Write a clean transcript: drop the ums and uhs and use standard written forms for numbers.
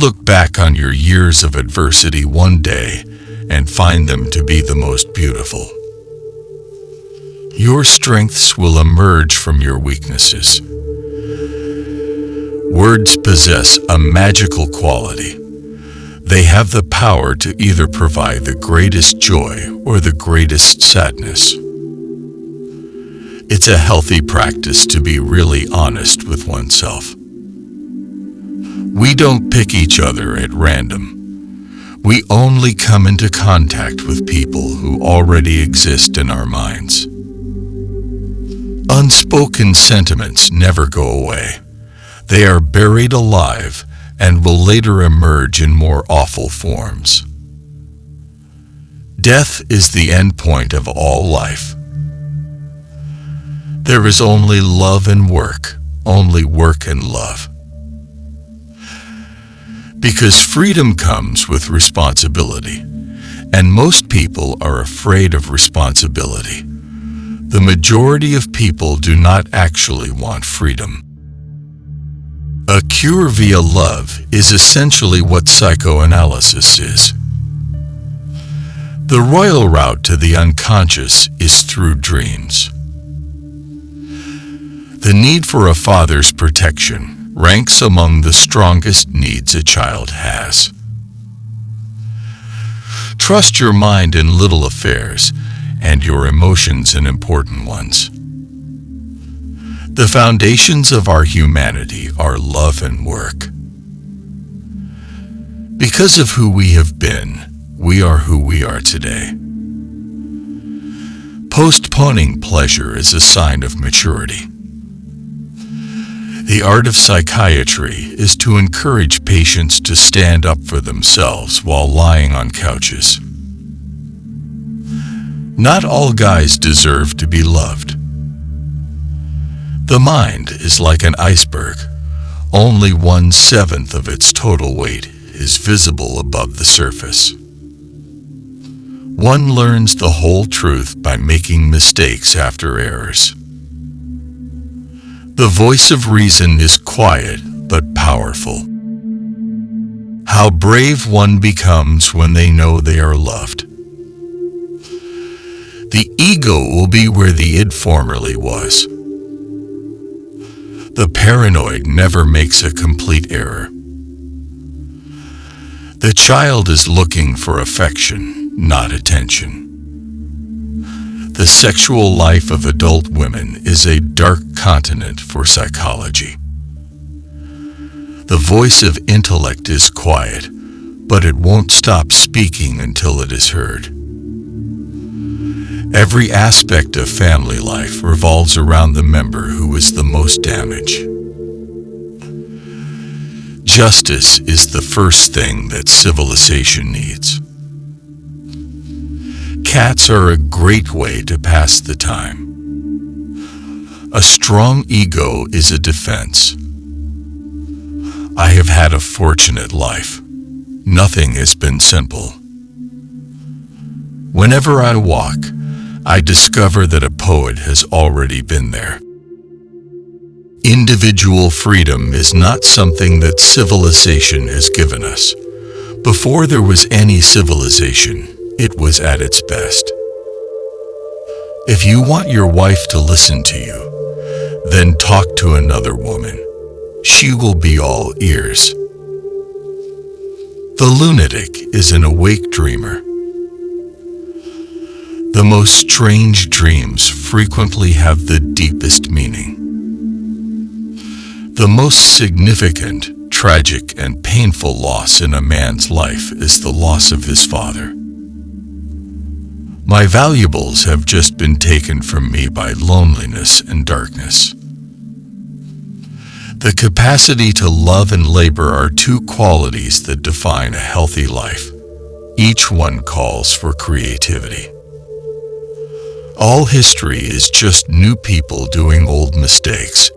look back on your years of adversity one day and find them to be the most beautiful. Your strengths will emerge from your weaknesses. Words possess a magical quality. They have the power to either provide the greatest joy or the greatest sadness. It's a healthy practice to be really honest with oneself. We don't pick each other at random. We only come into contact with people who already exist in our minds. Unspoken sentiments never go away. They are buried alive and will later emerge in more awful forms. Death is the end point of all life. There is only love and work, only work and love. Because freedom comes with responsibility, and most people are afraid of responsibility. The majority of people do not actually want freedom. A cure via love is essentially what psychoanalysis is. The royal route to the unconscious is through dreams. The need for a father's protection ranks among the strongest needs a child has. Trust your mind in little affairs and your emotions in important ones. The foundations of our humanity are love and work. Because of who we have been, we are who we are today. Postponing pleasure is a sign of maturity. The art of psychiatry is to encourage patients to stand up for themselves while lying on couches. Not all guys deserve to be loved. The mind is like an iceberg. Only 1/7 of its total weight is visible above the surface. One learns the whole truth by making mistakes after errors. The voice of reason is quiet but powerful. How brave one becomes when they know they are loved. The ego will be where the id formerly was. The paranoid never makes a complete error. The child is looking for affection, not attention. The sexual life of adult women is a dark continent for psychology. The voice of intellect is quiet, but it won't stop speaking until it is heard. Every aspect of family life revolves around the member who is the most damaged. Justice is the first thing that civilization needs. Cats are a great way to pass the time. A strong ego is a defense. I have had a fortunate life. Nothing has been simple. Whenever I walk, I discover that a poet has already been there. Individual freedom is not something that civilization has given us. Before there was any civilization, it was at its best. If you want your wife to listen to you, then talk to another woman. She will be all ears. The lunatic is an awake dreamer. The most strange dreams frequently have the deepest meaning. The most significant, tragic, and painful loss in a man's life is the loss of his father. My valuables have just been taken from me by loneliness and darkness. The capacity to love and labor are two qualities that define a healthy life. Each one calls for creativity. All history is just new people doing old mistakes.